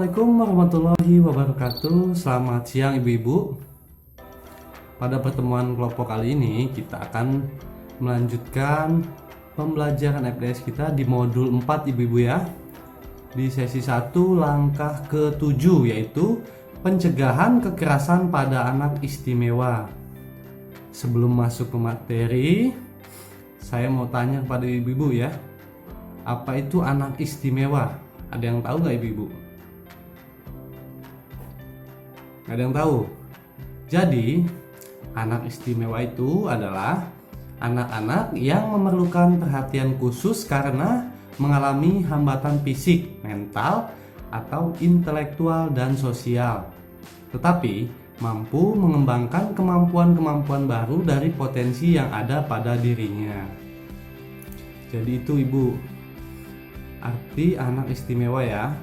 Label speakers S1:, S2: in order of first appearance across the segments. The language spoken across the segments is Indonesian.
S1: Assalamualaikum warahmatullahi wabarakatuh. Selamat siang ibu-ibu. Pada pertemuan kelompok kali ini kita akan melanjutkan pembelajaran FDS kita di modul 4 ibu-ibu ya. Di sesi 1 langkah ke-7 yaitu pencegahan kekerasan pada anak istimewa. Sebelum masuk ke materi, saya mau tanya kepada ibu-ibu ya. Apa itu anak istimewa? Ada yang tahu nggak ibu-ibu? Nggak ada yang tahu. Jadi, anak istimewa itu adalah anak-anak yang memerlukan perhatian khusus karena mengalami hambatan fisik, mental, atau intelektual dan sosial. Tetapi, mampu mengembangkan kemampuan-kemampuan baru dari potensi yang ada pada dirinya. Jadi itu ibu, arti anak istimewa ya.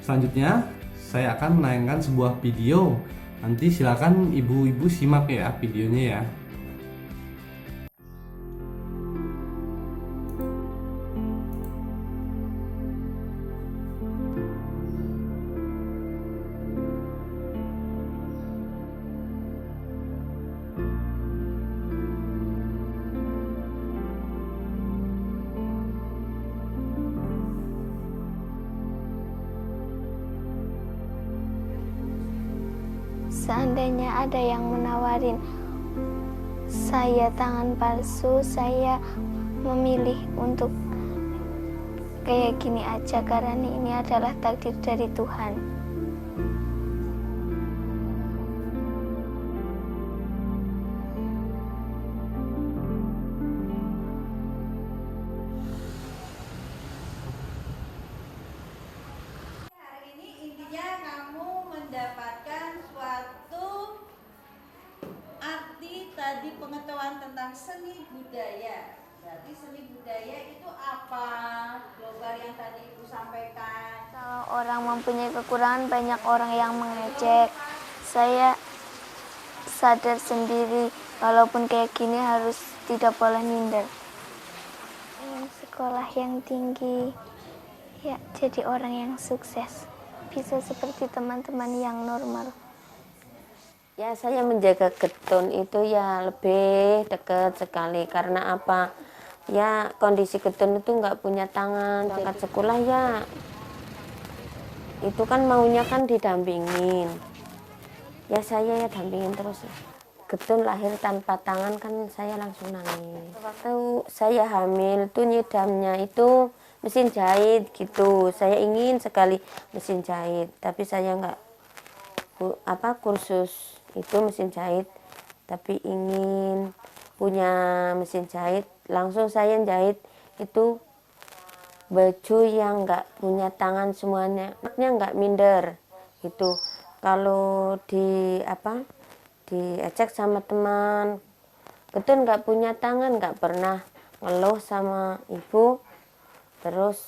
S1: Selanjutnya, saya akan menayangkan sebuah video. Nanti silakan ibu-ibu simak ya videonya ya.
S2: Seandainya ada yang menawarin saya tangan palsu, saya memilih untuk kayak gini aja karena ini adalah takdir dari Tuhan.
S3: Hari ini intinya kamu mendapatkan suatu arti tadi pengetahuan tentang seni budaya. Berarti seni budaya itu apa? Global yang tadi Ibu sampaikan.
S2: Kalau orang mempunyai kekurangan, banyak orang yang mengejek. Saya sadar sendiri, walaupun kayak gini harus tidak boleh minder. Sekolah yang tinggi, ya jadi orang yang sukses. Bisa seperti teman-teman yang normal.
S4: Ya, saya menjaga Getun itu ya lebih dekat sekali. Karena apa? Ya, kondisi Getun itu nggak punya tangan. Dekat sekolah ya, itu kan maunya kan didampingin. Ya, saya ya dampingin terus. Getun lahir tanpa tangan kan saya langsung nangis. Waktu saya hamil tuh nyidamnya itu mesin jahit gitu. Saya ingin sekali mesin jahit, tapi saya nggak kursus itu mesin jahit, tapi ingin punya mesin jahit. Langsung saya jahit itu baju yang nggak punya tangan semuanya. Anaknya nggak minder gitu. Kalau diajak sama teman, Getun nggak punya tangan, nggak pernah ngeluh sama ibu. Terus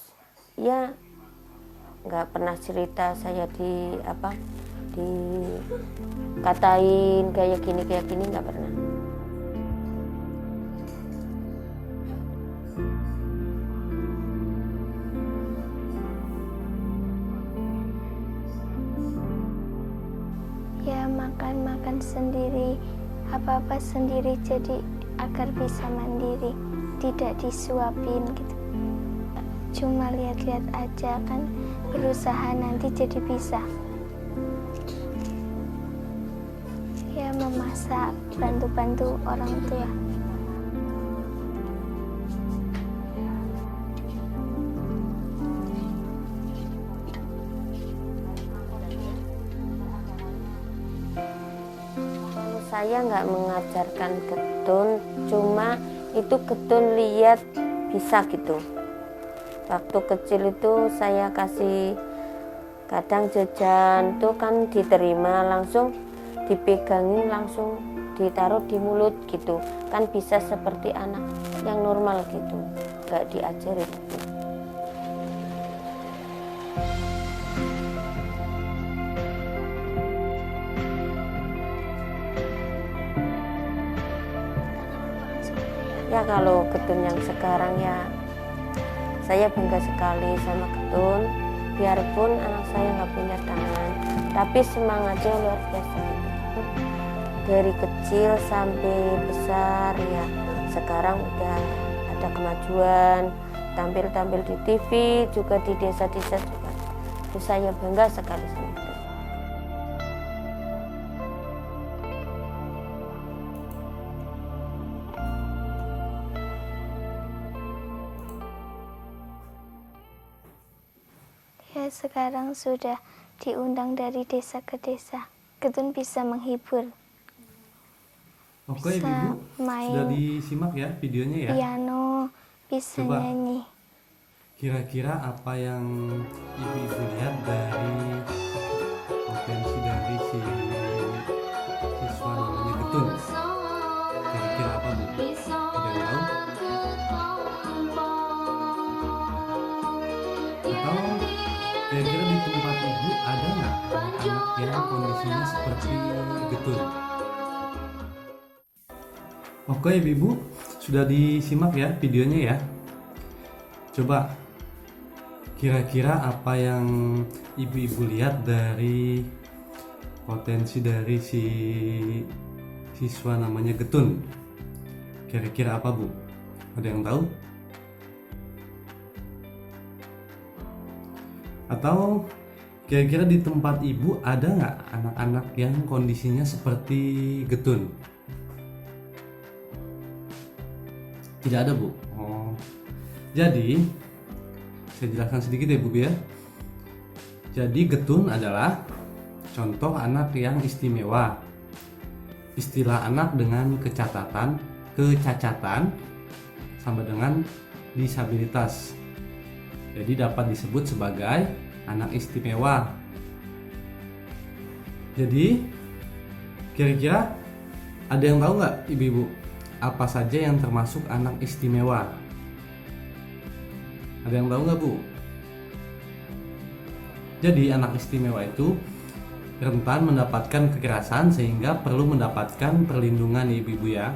S4: ya nggak pernah cerita saya dikatain kayak gini nggak pernah.
S2: Ya makan sendiri, apa-apa sendiri, jadi agar bisa mandiri, tidak disuapin gitu. Cuma lihat-lihat aja kan, berusaha nanti jadi bisa. Ya memasak, bantu-bantu orang tua.
S4: Saya nggak mengajarkan Getun, cuma itu Getun lihat bisa gitu. Waktu kecil itu saya kasih kadang jajan tuh kan diterima, langsung dipegangin, langsung ditaruh di mulut gitu. Kan bisa seperti anak yang normal gitu, nggak diajarin. Ya kalau Getun yang sekarang ya saya bangga sekali sama Getun, biarpun anak saya nggak punya tangan, tapi semangatnya luar biasa gitu. Dari kecil sampai besar ya, sekarang udah ada kemajuan, tampil-tampil di TV, juga di desa-desa juga. Itu saya bangga sekali sama itu.
S2: Ya, sekarang sudah diundang dari desa ke desa. Ketun bisa menghibur,
S1: Oke
S2: bisa
S1: Ibu,
S2: main
S1: sudah disimak ya videonya ya.
S2: piano, bisa
S1: Coba.
S2: nyanyi.
S1: Kira-kira apa yang ibu-ibu lihat dari potensi dari si siswa namanya Getun? Kira-kira apa Bu? Ada yang tahu? Atau kira-kira di tempat ibu ada nggak anak yang kondisinya seperti Getun? Oke ibu, sudah disimak ya videonya ya. Coba kira-kira apa yang ibu-ibu lihat dari potensi dari si siswa namanya Getun? Kira-kira apa Bu? Ada yang tahu? Atau kira-kira di tempat ibu ada nggak anak-anak yang kondisinya seperti Getun? Tidak ada Bu. Oh. Jadi saya jelaskan sedikit ya Bu ya. Jadi Getun adalah contoh anak yang istimewa. Istilah anak dengan kecacatan sama dengan disabilitas. Jadi dapat disebut sebagai anak istimewa. Jadi kira-kira ada yang tahu nggak ibu-ibu apa saja yang termasuk anak istimewa? Ada yang tahu nggak Bu? Jadi anak istimewa itu rentan mendapatkan kekerasan sehingga perlu mendapatkan perlindungan ibu-ibu ya.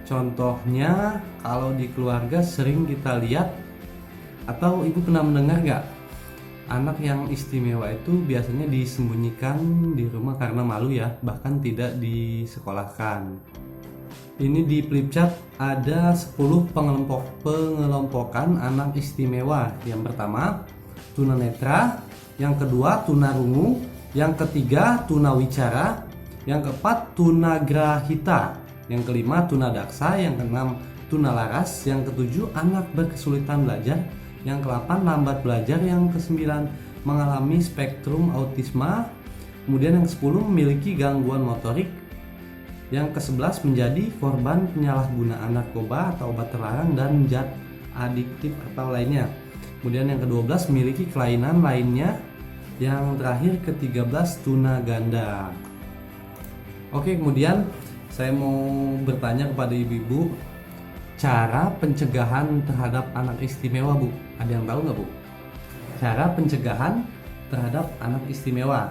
S1: Contohnya kalau di keluarga sering kita lihat atau ibu pernah mendengar nggak, anak yang istimewa itu biasanya disembunyikan di rumah karena malu ya, bahkan tidak disekolahkan. Ini di Flipchart ada 10 pengelompokan anak istimewa. Yang pertama tunanetra, yang kedua tunarungu, yang ketiga tunawicara, yang keempat tunagrahita, yang kelima tunadaksa, yang keenam tunalaras, yang ketujuh anak berkesulitan belajar, yang ke-8 lambat belajar, yang ke-9 mengalami spektrum autisma, kemudian yang ke-10 memiliki gangguan motorik, yang ke-11 menjadi korban penyalahgunaan narkoba atau obat terlarang dan zat adiktif atau lainnya. Kemudian yang ke-12 memiliki kelainan lainnya. Yang terakhir ke-13 tuna ganda. Oke, kemudian saya mau bertanya kepada ibu-ibu, cara pencegahan terhadap anak istimewa Bu. Ada yang tahu nggak Bu? Cara pencegahan terhadap anak istimewa.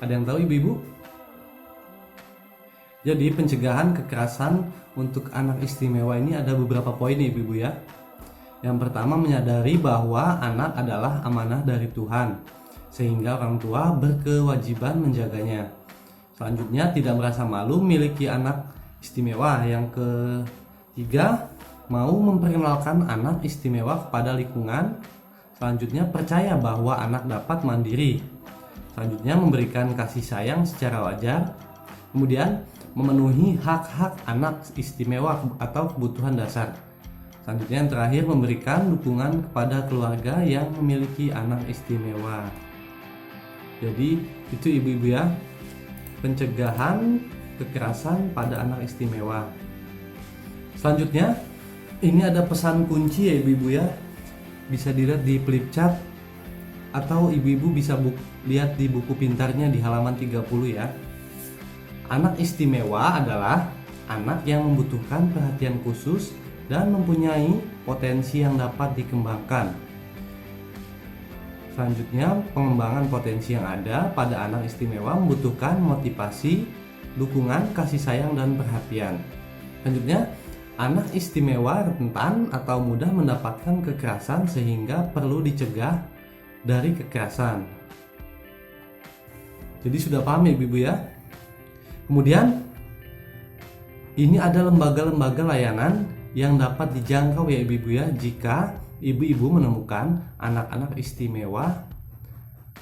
S1: Ada yang tahu ibu-ibu? Jadi pencegahan kekerasan untuk anak istimewa ini ada beberapa poin nih ibu-ibu ya. Yang pertama menyadari bahwa anak adalah amanah dari Tuhan, sehingga orang tua berkewajiban menjaganya. Selanjutnya tidak merasa malu memiliki anak istimewa. Yang ketiga mau memperkenalkan anak istimewa kepada lingkungan. Selanjutnya percaya bahwa anak dapat mandiri. Selanjutnya memberikan kasih sayang secara wajar. Kemudian memenuhi hak-hak anak istimewa atau kebutuhan dasar. Selanjutnya yang terakhir memberikan dukungan kepada keluarga yang memiliki anak istimewa. Jadi itu ibu-ibu ya, pencegahan kekerasan pada anak istimewa. Selanjutnya ini ada pesan kunci ya ibu-ibu ya, bisa dilihat di Flipchart atau ibu-ibu bisa lihat di buku pintarnya di halaman 30 ya. Anak istimewa adalah anak yang membutuhkan perhatian khusus dan mempunyai potensi yang dapat dikembangkan. Selanjutnya, pengembangan potensi yang ada pada anak istimewa membutuhkan motivasi, dukungan, kasih sayang, dan perhatian. Selanjutnya, anak istimewa, rentan, atau mudah mendapatkan kekerasan sehingga perlu dicegah dari kekerasan. Jadi sudah paham ya ibu-ibu ya. Kemudian ini ada lembaga-lembaga layanan yang dapat dijangkau ya ibu-ibu ya jika ibu-ibu menemukan anak-anak istimewa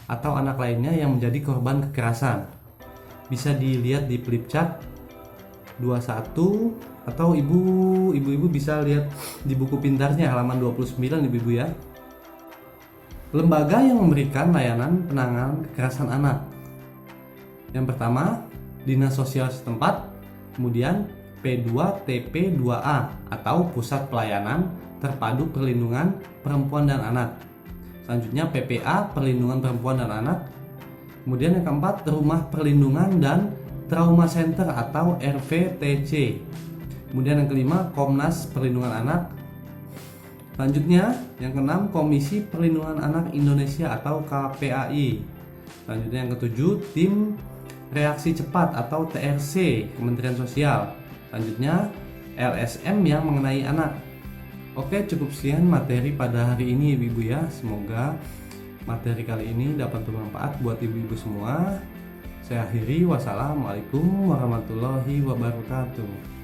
S1: atau anak lainnya yang menjadi korban kekerasan. Bisa dilihat di flipchart 21 atau ibu-ibu bisa lihat di buku pintarnya halaman 29 ibu-ibu ya. Lembaga yang memberikan layanan penanganan kekerasan anak. Yang pertama, Dinas Sosial setempat, kemudian P2TP2A atau Pusat Pelayanan Terpadu Perlindungan Perempuan dan Anak. Selanjutnya PPA Perlindungan Perempuan dan Anak. Kemudian yang keempat, Rumah Perlindungan dan Trauma Center atau RVTC. Kemudian yang kelima, Komnas Perlindungan Anak. Selanjutnya yang keenam, Komisi Perlindungan Anak Indonesia atau KPAI. Selanjutnya yang ketujuh, Tim Reaksi Cepat atau TRC Kementerian Sosial. Selanjutnya LSM yang mengenai anak. Oke, cukup sekian materi pada hari ini ibu-ibu ya. Semoga materi kali ini dapat bermanfaat buat ibu-ibu semua. Saya akhiri, wassalamualaikum warahmatullahi wabarakatuh.